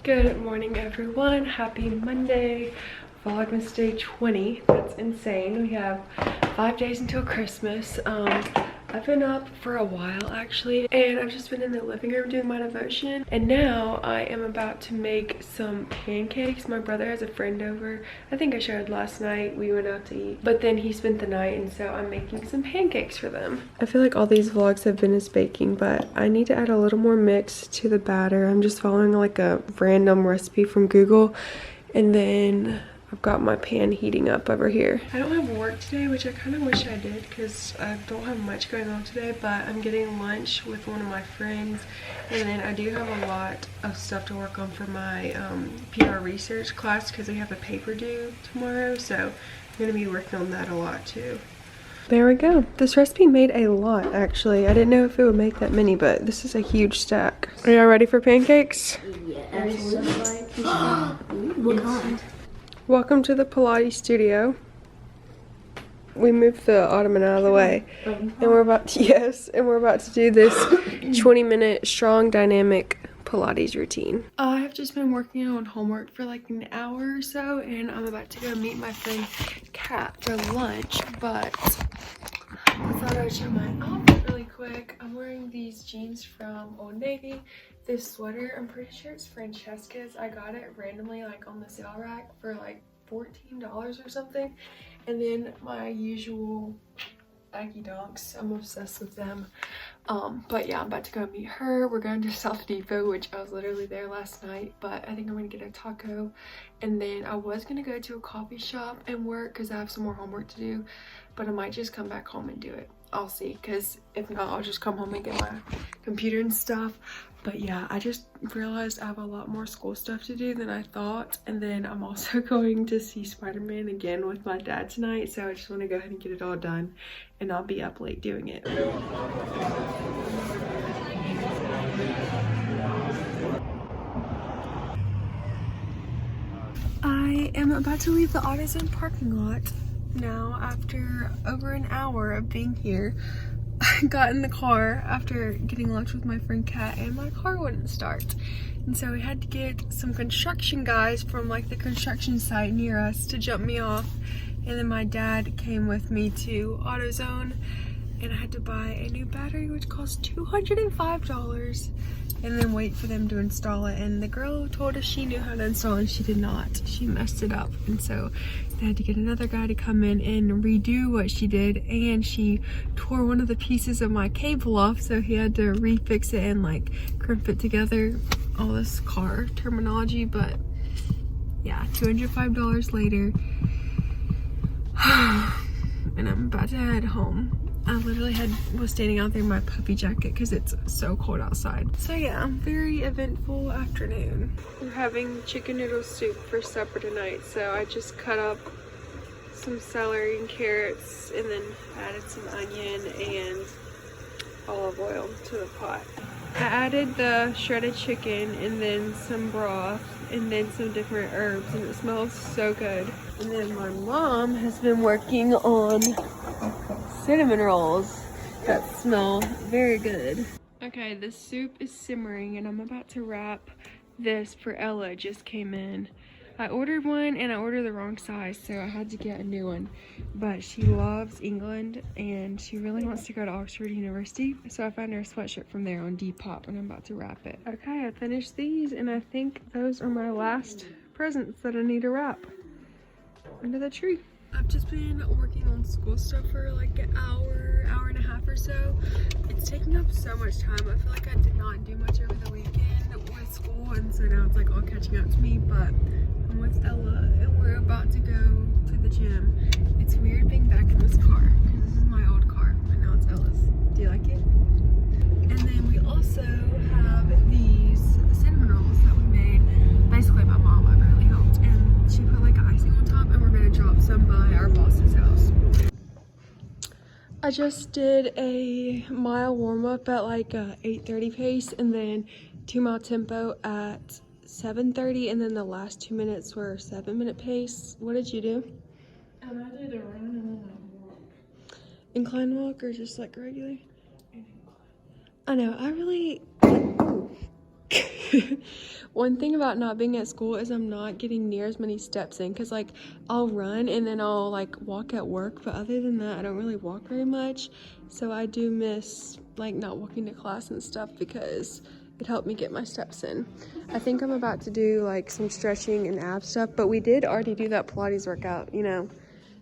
Good morning, everyone. Happy Monday. Vlogmas day 20. That's insane. We have 5 days until Christmas. I've been up for a while actually, and I've just been in the living room doing my devotion, and now I am about to make some pancakes. My brother has a friend over. I think I shared last night we went out to eat, but then he spent the night, and so I'm making some pancakes for them. I feel like all these vlogs have been as baking, but I need to add a little more mix to the batter. I'm just following like a random recipe from Google, and then I've got my pan heating up over here. I don't have work today, which I kind of wish I did because I don't have much going on today, but I'm getting lunch with one of my friends, and then I do have a lot of stuff to work on for my PR research class because we have a paper due tomorrow, so I'm going to be working on that a lot too. There we go. This recipe made a lot actually. I didn't know if it would make that many, but this is a huge stack. Are y'all ready for pancakes? Yeah, absolutely. What kind? Welcome to the Pilates studio. We moved the ottoman out of the way, and we're about to do this 20-minute strong dynamic Pilates routine. I have just been working on homework for like an hour or so, and I'm about to go meet my friend Kat for lunch, but I thought I would show my outfit really quick. I'm wearing these jeans from Old Navy. This sweater, I'm pretty sure it's Francesca's. I got it randomly like on the sale rack for like $14 or something. And then my usual Aggie Donks, I'm obsessed with them. But yeah, I'm about to go meet her. We're going to South Depot, which I was literally there last night, but I think I'm gonna get a taco. And then I was gonna go to a coffee shop and work because I have some more homework to do, but I might just come back home and do it. I'll see, because if not, I'll just come home and get my computer and stuff. But yeah, I just realized I have a lot more school stuff to do than I thought, and then I'm also going to see Spider-Man again with my dad tonight, so I just want to go ahead and get it all done, and I'll be up late doing it. I am about to leave the AutoZone parking lot now after over an hour of being here. I got in the car after getting lunch with my friend Kat, and my car wouldn't start, and so we had to get some construction guys from like the construction site near us to jump me off, and then my dad came with me to AutoZone, and I had to buy a new battery which cost $205, and then wait for them to install it. And the girl told us she knew how to install, and she did not. She messed it up, and so they had to get another guy to come in and redo what she did, and she tore one of the pieces of my cable off, so he had to refix it and like crimp it together. All this car terminology, but yeah, $205 later. And I'm about to head home. I literally was standing out there in my puffy jacket because it's so cold outside. So yeah, very eventful afternoon. We're having chicken noodle soup for supper tonight, so I just cut up some celery and carrots and then added some onion and olive oil to the pot. I added the shredded chicken and then some broth and then some different herbs, and it smells so good. And then my mom has been working on cinnamon rolls that smell very good. Okay, the soup is simmering and I'm about to wrap this for Ella. It just came in. I ordered one and I ordered the wrong size, so I had to get a new one. But she loves England and she really wants to go to Oxford University, so I found her a sweatshirt from there on Depop, and I'm about to wrap it. Okay, I finished these, and I think those are my last presents that I need to wrap under the tree. I've just been working on school stuff for like an hour and a half or so. It's taking up so much time. I feel like I did not do much over the weekend with school, and so now it's like all catching up to me. But I'm with Ella and we're about to go to the gym. It's weird being back in this car because this is my old car and now it's Ella's. Do you like it? And then we also have these cinnamon rolls that we made. Basically my mom, I barely helped, and she put like icing on top, and we're gonna drop some by our boss's house. I just did a mile warm-up at like a 8:30 pace, and then 2-mile tempo at 7:30, and then the last 2 minutes were 7-minute pace. What did you do? I did a run and a walk. Incline walk or just like regular? I know, One thing about not being at school is I'm not getting near as many steps in, because like I'll run and then I'll like walk at work, but other than that I don't really walk very much. So I do miss like not walking to class and stuff because it helped me get my steps in. I think I'm about to do like some stretching and ab stuff, but we did already do that Pilates workout, you know,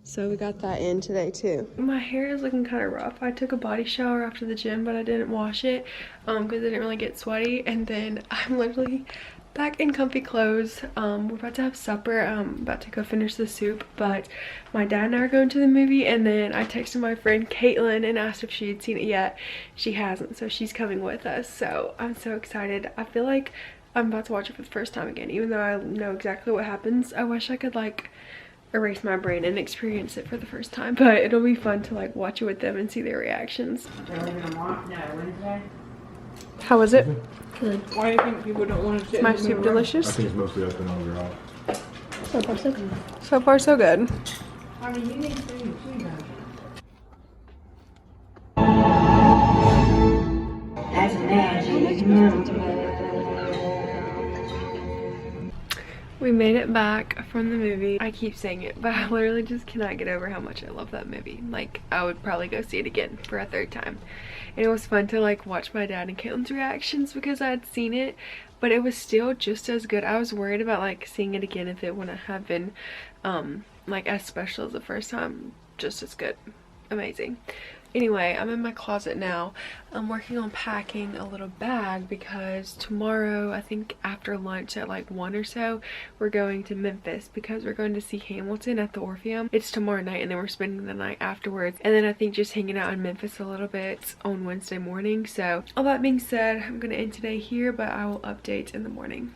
so we got that in today too. My hair is looking kind of rough. I took a body shower after the gym, but I didn't wash it because it didn't really get sweaty. And then I'm literally back in comfy clothes. We're about to have supper. I'm about to go finish the soup, but my dad and I are going to the movie. And then I texted my friend Caitlin and asked if she had seen it yet. She hasn't, so she's coming with us. So I'm so excited. I feel like I'm about to watch it for the first time again, even though I know exactly what happens. I wish I could like erase my brain and experience it for the first time, but it'll be fun to like watch it with them and see their reactions. Wednesday. How was it? Good. Why do you think people don't want to sit? Is my soup delicious? I think it's mostly up and overall. So far, so good. So far, so good. I mean, you need to see That's magic. We made it back from the movie. I keep saying it, but I literally just cannot get over how much I love that movie. Like, I would probably go see it again for a third time. And it was fun to like watch my dad and Caitlin's reactions because I had seen it, but it was still just as good. I was worried about like seeing it again if it wouldn't have been like as special as the first time. Just as good. Amazing. Anyway, I'm in my closet now. I'm working on packing a little bag because tomorrow, I think after lunch at like 1 or so, we're going to Memphis because we're going to see Hamilton at the Orpheum. It's tomorrow night and then we're spending the night afterwards. And then I think just hanging out in Memphis a little bit on Wednesday morning. So all that being said, I'm going to end today here, but I will update in the morning.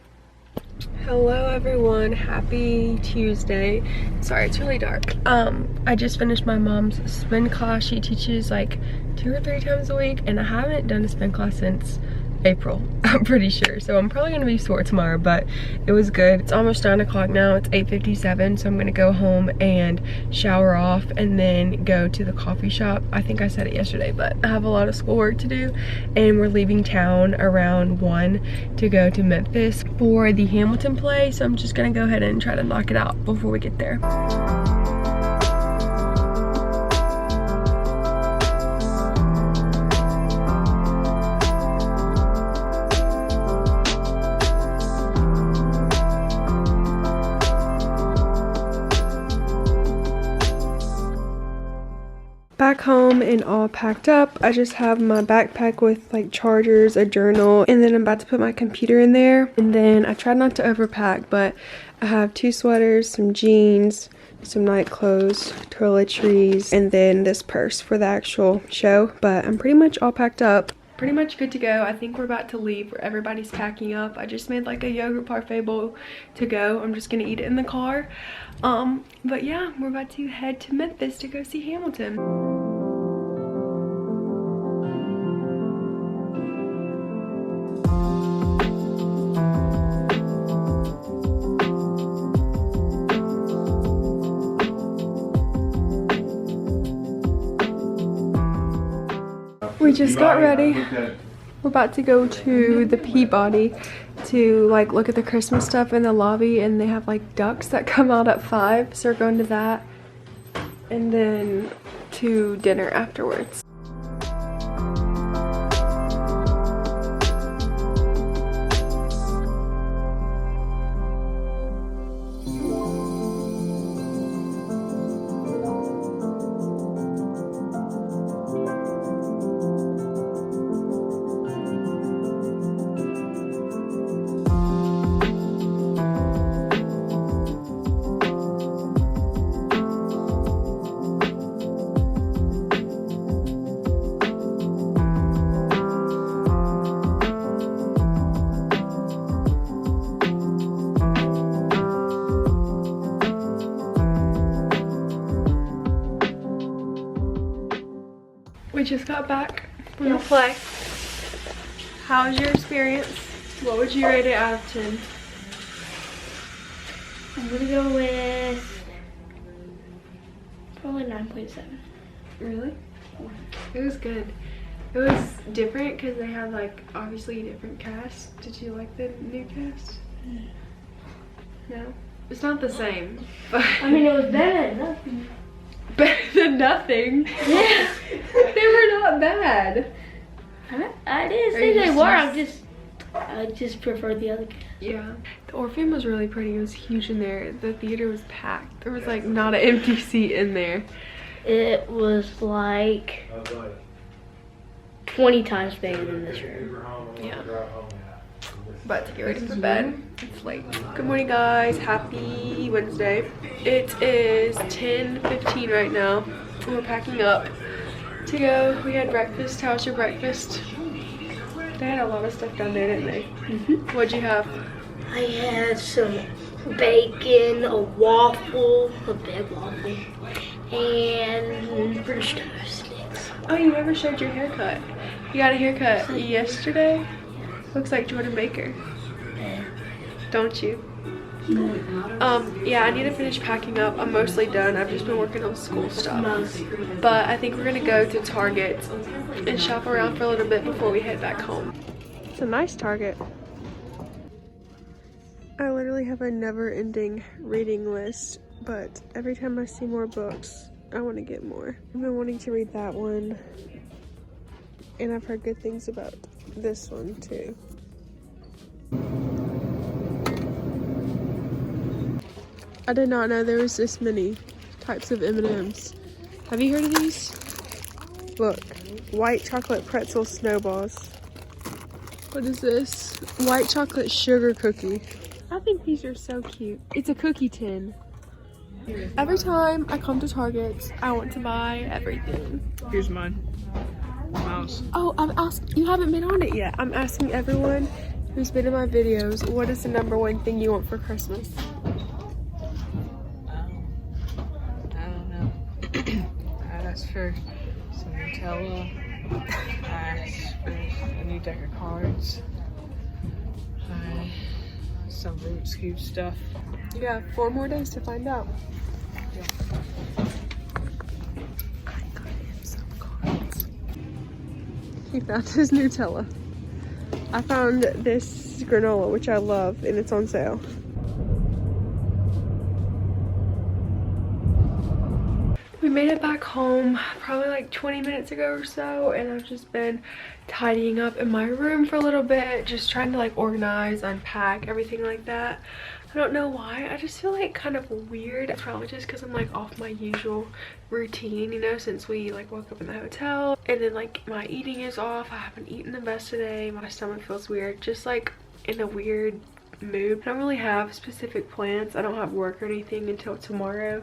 Hello everyone, happy Tuesday. Sorry, it's really dark. I just finished my mom's spin class. She teaches like 2 or 3 times a week and I haven't done a spin class since April, I'm pretty sure. So I'm probably gonna be sore tomorrow, but it was good. It's almost 9 o'clock now. It's 8:57, so I'm gonna go home and shower off and then go to the coffee shop. I think I said it yesterday, but I have a lot of schoolwork to do and we're leaving town around 1 to go to Memphis for the Hamilton play. So I'm just gonna go ahead and try to knock it out before we get there. Back home and all packed up. I just have my backpack with like chargers, a journal, and then I'm about to put my computer in there. And then I tried not to overpack, but I have 2 sweaters, some jeans, some night clothes, toiletries, and then this purse for the actual show. But I'm pretty much all packed up. Pretty much good to go. I think we're about to leave where everybody's packing up. I just made like a yogurt parfait bowl to go. I'm just gonna eat it in the car. But yeah, we're about to head to Memphis to go see Hamilton. We just got ready. We're about to go to the Peabody to like look at the Christmas stuff in the lobby, and they have like ducks that come out at 5, so we're going to that and then to dinner afterwards. We just got back from the play. How was your experience? What would you rate it out of 10? I'm gonna go with probably 9.7. Really? It was good. It was different because they had like obviously different casts. Did you like the new cast? No? It's not the same, but I mean, it was better than nothing. better than nothing. Yeah. They were not bad. I didn't say they were. I just prefer the other cast. Yeah. The Orpheum was really pretty. It was huge in there. The theater was packed. There was like not an empty seat in there. It was like 20 times bigger than this room. Yeah. But to get ready for bed. It's late. Good morning, guys. Happy Wednesday. It is 10:15 right now. We're packing up to go. We had breakfast. How was your breakfast? They had a lot of stuff down there, didn't they? What'd you have? I had some bacon, a waffle, a big waffle, and British toast sticks. Oh, you never showed your haircut. You got a haircut yesterday? Looks like Jordan Baker. Don't you? Yeah, I need to finish packing up. I'm mostly done. I've just been working on school stuff. But I think we're gonna go to Target and shop around for a little bit before we head back home. It's a nice Target. I literally have a never-ending reading list, but every time I see more books, I want to get more. I've been wanting to read that one, and I've heard good things about this one too. I did not know there was this many types of M&Ms. Have you heard of these? Look, white chocolate pretzel snowballs. What is this? White chocolate sugar cookie. I think these are so cute. It's a cookie tin. Every time I come to Target, I want to buy everything. Here's mine. Mouse. Oh, I'm asking, you haven't been on it yet. I'm asking everyone who's been in my videos, what is the #1 thing you want for Christmas? I don't know. I asked for some Nutella. I asked for a new deck of cards. Some Roots Scoop stuff. You got 4 more days to find out. Yeah. I got him some cards. He found his Nutella. I found this granola, which I love, and it's on sale. We made it back home probably like 20 minutes ago or so, and I've just been tidying up in my room for a little bit, just trying to like organize, unpack, everything like that. I don't know why, I just feel like kind of weird. It's probably just because I'm like off my usual routine, you know, since we like woke up in the hotel, and then like my eating is off. I haven't eaten the best today. My stomach feels weird, just like in a weird mood. I don't really have specific plans. I don't have work or anything until tomorrow.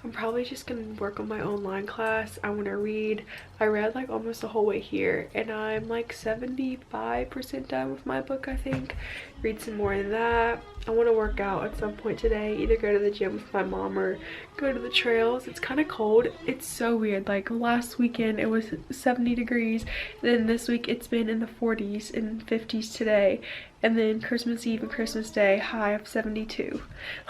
I'm probably just gonna work on my online class. I want to read. I read like almost the whole way here, and I'm like 75% done with my book, I think. Read some more than that. I want to work out at some point today, either go to the gym with my mom or go to the trails. It's kind of cold. It's so weird. Like last weekend it was 70 degrees, and then this week it's been in the 40s and 50s today, and then Christmas Eve and Christmas Day high of 72.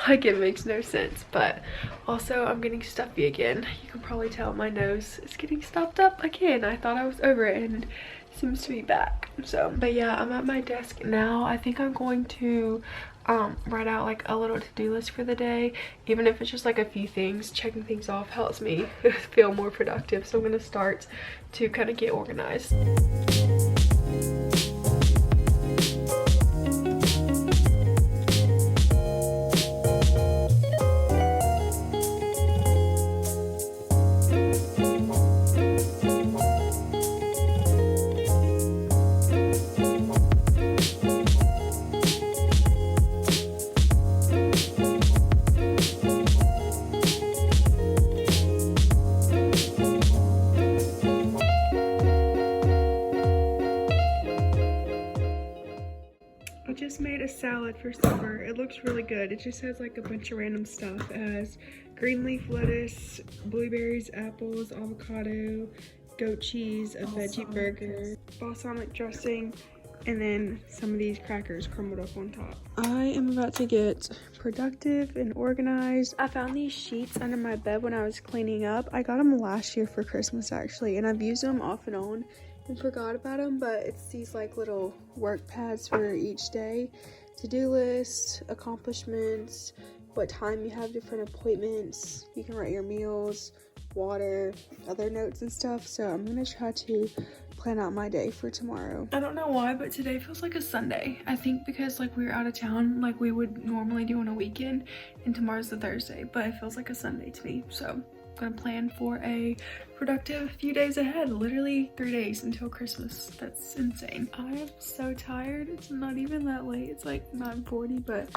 Like it makes no sense. But also I'm getting stuffy again. You can probably tell my nose is getting stuffed up again. I thought I was over it, and it seems to be back. So, but yeah, I'm at my desk now. I think I'm going to write out like a little to-do list for the day, even if it's just like a few things. Checking things off helps me feel more productive, so I'm gonna start to kind of get organized. Made a salad for supper. It looks really good. It just has like a bunch of random stuff. It has green leaf lettuce, blueberries, apples, avocado, goat cheese, a veggie burger, balsamic dressing, and then some of these crackers crumbled up on top. I am about to get productive and organized. I found these sheets under my bed when I was cleaning up. I got them last year for Christmas actually, and I've used them off and on, and forgot about them, but it's these like little work pads for each day. To-do list, accomplishments, what time you have different appointments. You can write your meals, water, other notes and stuff. So I'm gonna try to plan out my day for tomorrow. I don't know why, but today feels like a Sunday. I think because like we're out of town like we would normally do on a weekend, and tomorrow's the Thursday, but it feels like a Sunday to me. So I'm gonna plan for a productive few days ahead. Literally 3 days until Christmas. That's insane. I am so tired. It's not even that late. It's like 9:40, but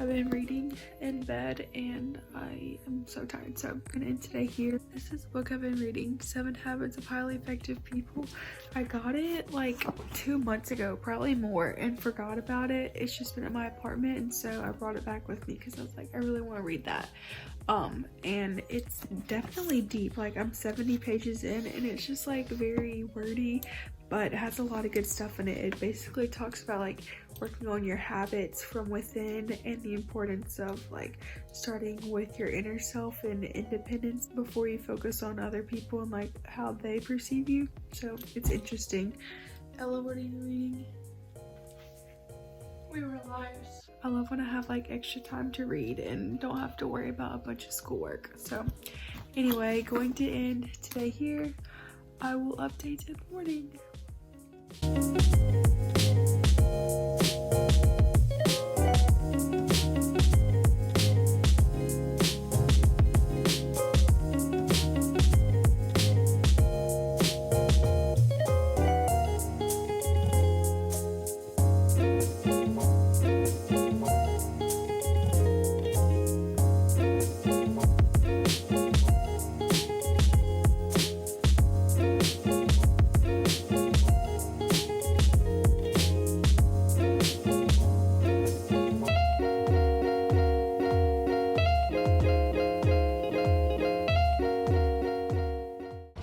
I've been reading in bed and I am so tired. So I'm gonna end today here. This is the book I've been reading, 7 Habits of Highly Effective People. I got it like 2 months ago, probably more, and forgot about it. It's just been at my apartment, and so I brought it back with me because I was like, I really want to read that. And it's definitely deep. Like I'm 70 pages in and it's just like very wordy, but it has a lot of good stuff in it. It basically talks about like working on your habits from within and the importance of like starting with your inner self and independence before you focus on other people and like how they perceive you. So it's interesting. Ella, what are you reading? We were liars. I love when I have like extra time to read and don't have to worry about a bunch of schoolwork. So anyway, going to end today here. I will update in the morning.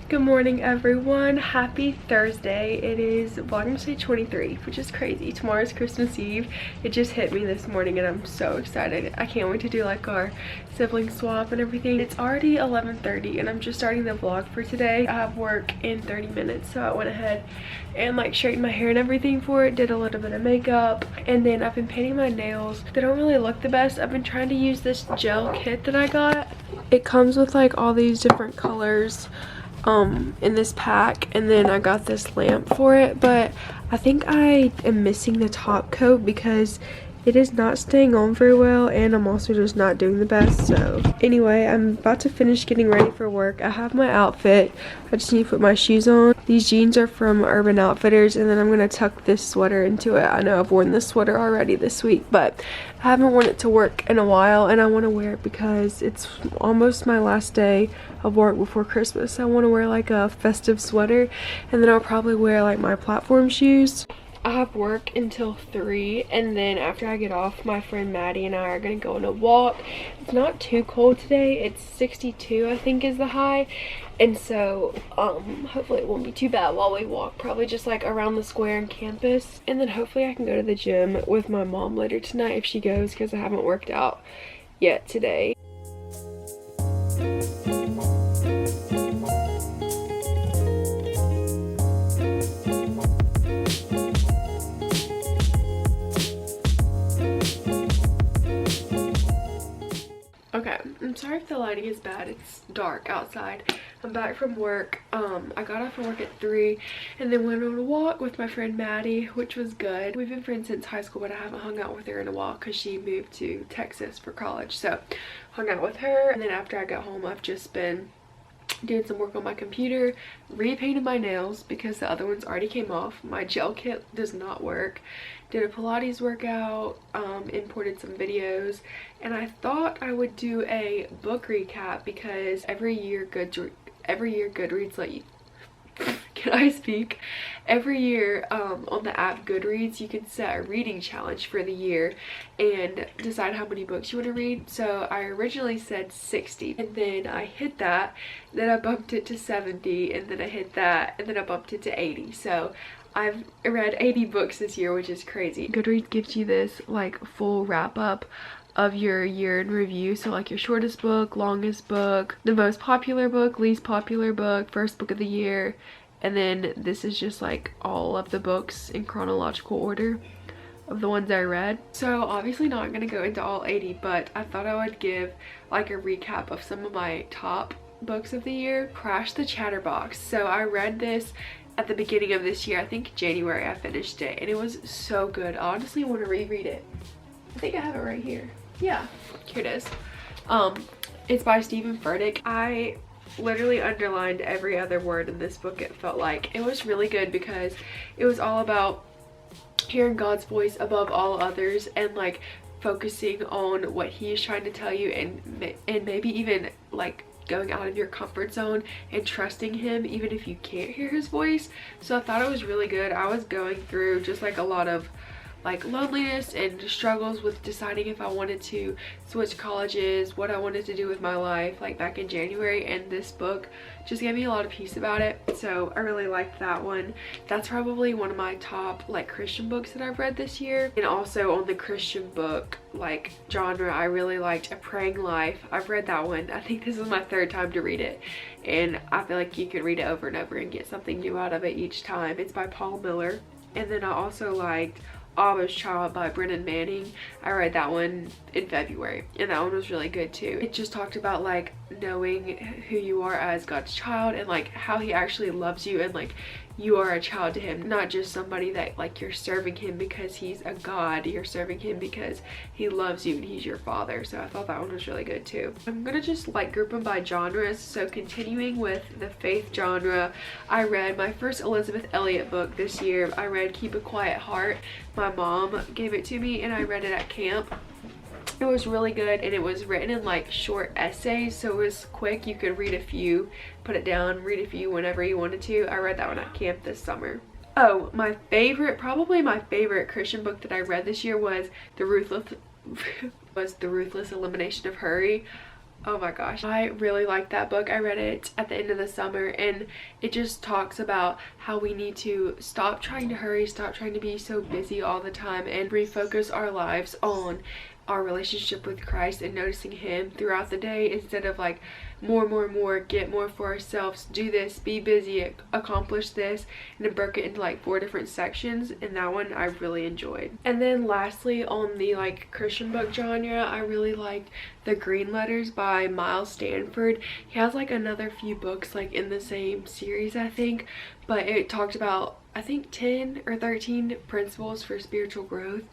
Good morning everyone, happy Thursday. It is vlogmas day 23, which is crazy. Tomorrow's Christmas Eve. It just hit me this morning and I'm so excited. I can't wait to do like our sibling swap and everything. It's already 11:30 and I'm just starting the vlog for today. I have work in 30 minutes, so I went ahead and like straightened my hair and everything for it, did a little bit of makeup, and then I've been painting my nails. They don't really look the best. I've been trying to use this gel kit that I got. It comes with like all these different colors in this pack, and then I got this lamp for it, but I think I am missing the top coat because it is not staying on very well, and I'm also just not doing the best. So anyway, I'm about to finish getting ready for work. I have my outfit. I just need to put my shoes on. These jeans are from Urban Outfitters, and then I'm gonna tuck this sweater into it. I know I've worn this sweater already this week, but I haven't worn it to work in a while, and I want to wear it because it's almost my last day of work before Christmas. I want to wear like a festive sweater, and then I'll probably wear like my platform shoes. I have work until 3, and then after I get off, my friend Maddie and I are going to go on a walk. It's not too cold today. It's 62 I think is the high, and so hopefully it won't be too bad while we walk, probably just like around the square and campus. And then hopefully I can go to the gym with my mom later tonight if she goes, because I haven't worked out yet today. Okay, I'm sorry if the lighting is bad. It's dark outside. I'm back from work. I got off from work at 3 and then went on a walk with my friend Maddie, which was good. We've been friends since high school, but I haven't hung out with her in a while because she moved to Texas for college. So hung out with her, and then after I got home, I've just been doing some work on my computer, repainted my nails because the other ones already came off. My gel kit does not work. Did a Pilates workout, imported some videos, and I thought I would do a book recap because every year Goodreads let you can I speak? Every year on the app Goodreads, you can set a reading challenge for the year and decide how many books you want to read. So I originally said 60, and then I hit that, then I bumped it to 70, and then I hit that, and then I bumped it to 80. So I've read 80 books this year, which is crazy. Goodreads gives you this like full wrap up of your year in review, so like your shortest book, longest book, the most popular book, least popular book, first book of the year, And then this is just like all of the books in chronological order of the ones I read. So obviously not gonna go into all 80, but I thought I would give like a recap of some of my top books of the year. Crash the Chatterbox. So I read this at the beginning of this year. I think January I finished it, and it was so good. I honestly want to reread it. I think I have it right here. Yeah, here it is. It's by Stephen Furtick. I literally underlined every other word in this book. It felt like it was really good because it was all about hearing God's voice above all others and like focusing on what he is trying to tell you, and maybe even like going out of your comfort zone and trusting him even if you can't hear his voice. So I thought it was really good. I was going through just like a lot of like loneliness and struggles with deciding if I wanted to switch colleges, what I wanted to do with my life, like back in January, and this book just gave me a lot of peace about it. So I really liked that one. That's probably one of my top like Christian books that I've read this year. And also on the Christian book like genre, I really liked A Praying Life. I've read that one. I think this is my 3rd time to read it, and I feel like you could read it over and over and get something new out of it each time. It's by Paul Miller. And then I also liked Abba's Child by Brennan Manning. I read that one in February, and that one was really good too. It just talked about like knowing who you are as God's child and like how he actually loves you, and like you are a child to him, not just somebody that like you're serving him because he's a god. You're serving him because he loves you and he's your father. So I thought that one was really good too. I'm gonna just like group them by genres. So continuing with the faith genre, I read my first Elizabeth Elliot book this year. I read Keep a Quiet Heart. My mom gave it to me and I read it at camp. It was really good, and it was written in like short essays, so it was quick. You could read a few, put it down, read a few whenever you wanted to. I read that one at camp this summer. Oh, my favorite, probably my favorite Christian book that I read this year was The Ruthless Elimination of Hurry. Oh my gosh, I really liked that book. I read it at the end of the summer, and it just talks about how we need to stop trying to hurry, stop trying to be so busy all the time, and refocus our lives on our relationship with Christ and noticing him throughout the day, instead of like more, get more for ourselves, do this, be busy, accomplish this, and then broke it into like 4 different sections. And that one I really enjoyed. And then lastly, on the like Christian book genre, I really liked The Green Letters by Miles Stanford. He has like another few books like in the same series, I think, but it talked about I think 10 or 13 principles for spiritual growth.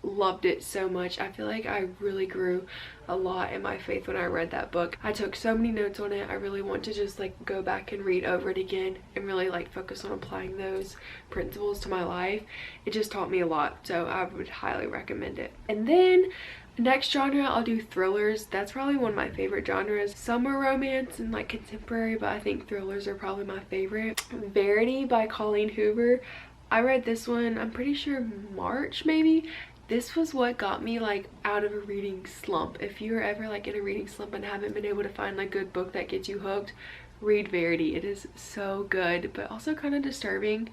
Loved it so much. I feel like I really grew a lot in my faith when I read that book. I took so many notes on it. I really want to just like go back and read over it again and really like focus on applying those principles to my life. It just taught me a lot, so I would highly recommend it. And then next genre, I'll do thrillers. That's probably one of my favorite genres. Some are romance and like contemporary, but I think thrillers are probably my favorite. Verity by Colleen Hoover. I read this one, I'm pretty sure March maybe. This was what got me like out of a reading slump. If you're ever like in a reading slump and haven't been able to find a good book that gets you hooked, read Verity. It is so good, but also kind of disturbing,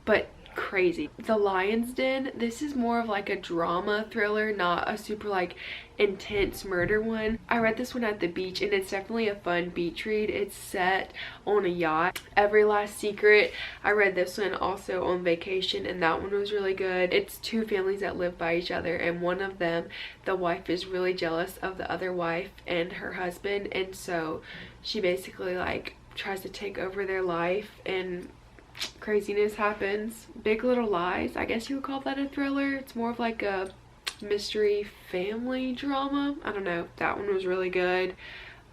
but crazy. The Lion's Den. This is more of like a drama thriller, not a super like intense murder one. I read this one at the beach, and it's definitely a fun beach read. It's set on a yacht. Every Last Secret. I read this one also on vacation, and that one was really good. It's 2 families that live by each other, and one of them, the wife is really jealous of the other wife and her husband, and so she basically like tries to take over their life, and craziness happens. Big Little Lies, I guess you would call that a thriller. It's more of like a mystery family drama. I don't know. That one was really good.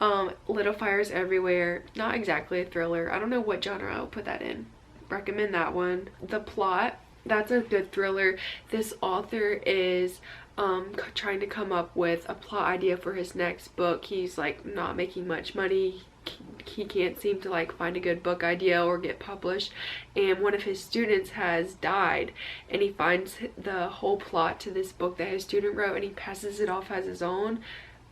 Little Fires Everywhere, not exactly a thriller. I don't know what genre I'll put that in. Recommend that one. The Plot, that's a good thriller. This author is trying to come up with a plot idea for his next book. He's like not making much money. He can't seem to like find a good book idea or get published, and one of his students has died, and he finds the whole plot to this book that his student wrote, and he passes it off as his own,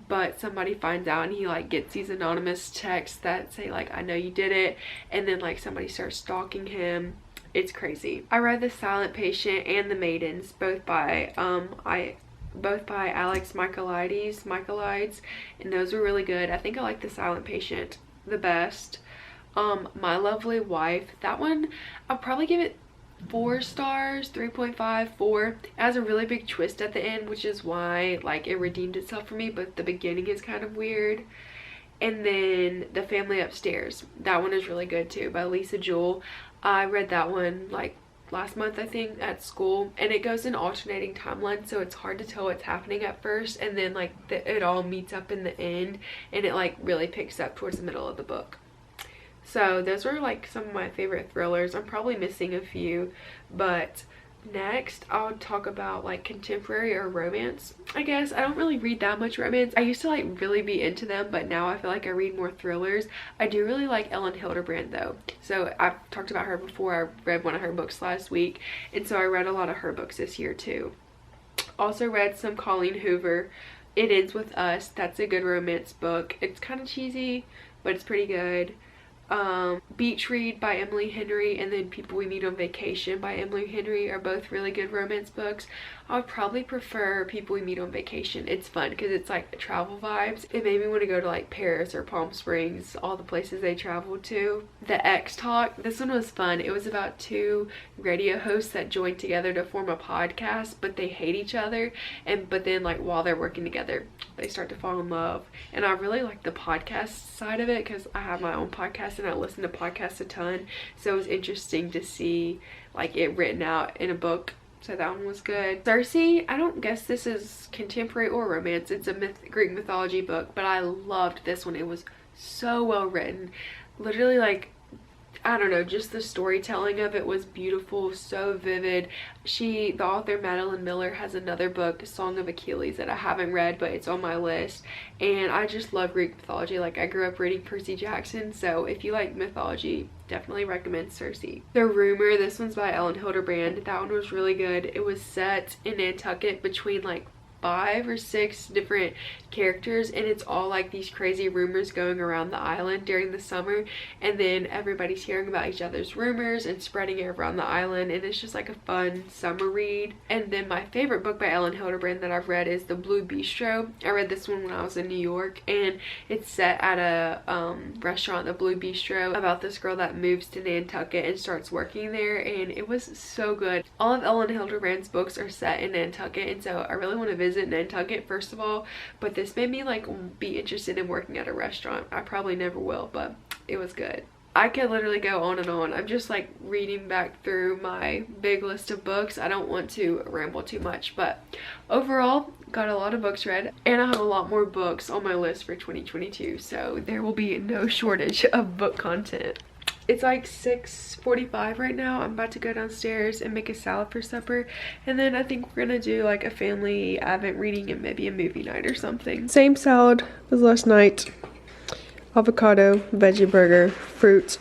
but somebody finds out, and he like gets these anonymous texts that say like, I know you did it, and then like somebody starts stalking him. It's crazy. I read The Silent Patient and The Maidens, both by Alex Michaelides, and those were really good. I think I like The Silent Patient the best. My Lovely Wife. That one, I'll probably give it 4 stars, 3.5, 4. It has a really big twist at the end, which is why like it redeemed itself for me, but the beginning is kind of weird. And then The Family Upstairs. That one is really good too, by Lisa Jewell. I read that one like last month, I think, at school, and it goes in alternating timelines, so it's hard to tell what's happening at first, and then like it all meets up in the end, and it like really picks up towards the middle of the book. So those were like some of my favorite thrillers. I'm probably missing a few, but next I'll talk about like contemporary or romance. I guess I don't really read that much romance. I used to like really be into them, but now I feel like I read more thrillers. I do really like Ellen Hildebrand though, so I've talked about her before. I read one of her books last week, and so I read a lot of her books this year too. Also read some Colleen Hoover. It Ends With Us. That's a good romance book. It's kind of cheesy, but it's pretty good. Beach Read by Emily Henry, and then People We Meet on Vacation by Emily Henry are both really good romance books. I would probably prefer People We Meet on Vacation. It's fun because it's like travel vibes. It made me want to go to like Paris or Palm Springs, all the places they traveled to. The X Talk. This one was fun. It was about 2 radio hosts that joined together to form a podcast, but they hate each other, but then like while they're working together they start to fall in love. And I really like the podcast side of it because I have my own podcast and I listen to podcasts a ton, so it was interesting to see like it written out in a book. So that one was good. Circe, I don't guess this is contemporary or romance. It's a Greek mythology book, but I loved this one. It was so well written. Literally, like, I don't know, just the storytelling of it was beautiful, so vivid. The author Madeline Miller has another book, Song of Achilles, that I haven't read, but it's on my list. And I just love Greek mythology. Like, I grew up reading Percy Jackson, so if you like mythology, definitely recommend Circe. The Rumor, this one's by Ellen Hildebrand. That one was really good. It was set in Nantucket between like 5 or 6 different characters, and it's all like these crazy rumors going around the island during the summer, and then everybody's hearing about each other's rumors and spreading it around the island, and it's just like a fun summer read. And then my favorite book by Ellen Hildebrand that I've read is The Blue Bistro. I read this one when I was in New York, and it's set at a restaurant, The Blue Bistro, about this girl that moves to Nantucket and starts working there, and it was so good. All of Ellen Hildebrand's books are set in Nantucket, and so I really want to visit Nantucket first of all, but this made me like be interested in working at a restaurant. I probably never will, but it was good. I could literally go on and on. I'm just like reading back through my big list of books. I don't want to ramble too much, but overall got a lot of books read, and I have a lot more books on my list for 2022, so there will be no shortage of book content. It's like 6:45 right now. I'm about to go downstairs and make a salad for supper, and then I think we're gonna do like a family Advent reading and maybe a movie night or something. Same salad as last night. Avocado, veggie burger, fruit,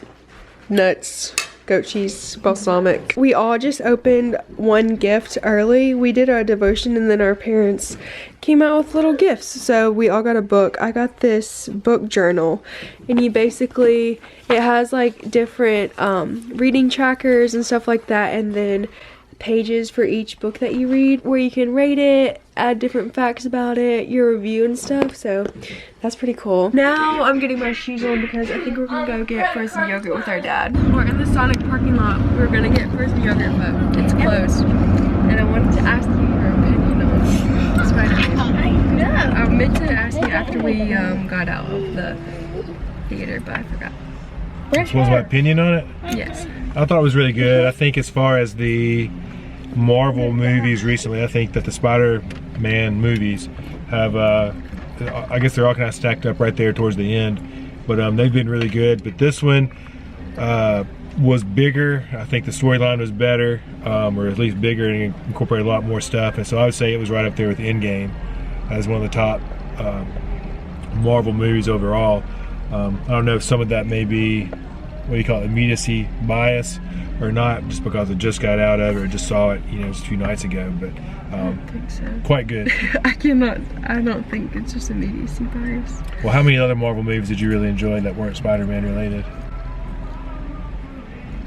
nuts, goat cheese, balsamic. We all just opened one gift early. We did our devotion, and then our parents came out with little gifts, so we all got a book. I got this book journal, and it has like different reading trackers and stuff like that, and then pages for each book that you read where you can rate it, add different facts about it, your review and stuff, so that's pretty cool. Now I'm getting my shoes on because I think we're gonna go get frozen yogurt with our dad. We're in the Sonic parking lot. We're gonna get frozen yogurt, but it's closed. And I wanted to ask you your opinion on Spider-Man. I know. I meant to ask you after we got out of the theater, but I forgot. What was my opinion on it? Yes. I thought it was really good. I think as far as the Marvel movies recently, I think that the Spider-Man movies have, I guess they're all kind of stacked up right there towards the end, but they've been really good. But this one was bigger. I think the storyline was better, or at least bigger, and incorporated a lot more stuff. And so I would say it was right up there with Endgame as one of the top Marvel movies overall. I don't know if some of that may be, what do you call it, immediacy bias or not, just because I just got out of it or just saw it, just a few nights ago, but I don't think so. Quite good. I don't think it's just immediacy bias. Well, how many other Marvel movies did you really enjoy that weren't Spider-Man related?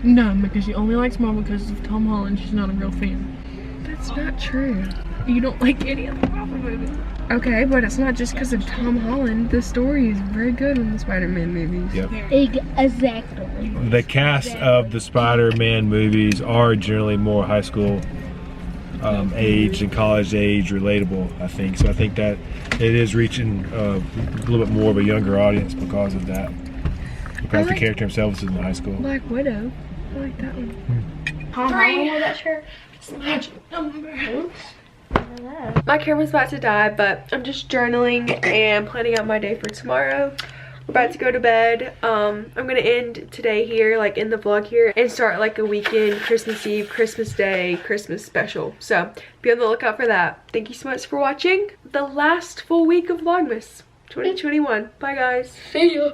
None, because she only likes Marvel because of Tom Holland. She's not a real fan. That's not true. You don't like any of the Marvel movies. Okay, but it's not just because of Tom Holland. The story is very good in the Spider-Man movies. Yep. Exactly. The cast of the Spider-Man movies are generally more high school age and college age relatable, I think. So I think that it is reaching a little bit more of a younger audience because of that. Because the character himself is in high school. Black Widow. I like that one. Tom Holland wore that shirt. My camera's about to die, but I'm just journaling and planning out my day for tomorrow. We're about to go to bed. I'm gonna end today here, like in the vlog here, and start like a weekend, Christmas Eve, Christmas Day, Christmas special. So be on the lookout for that. Thank you so much for watching the last full week of Vlogmas 2021. Bye guys. See ya.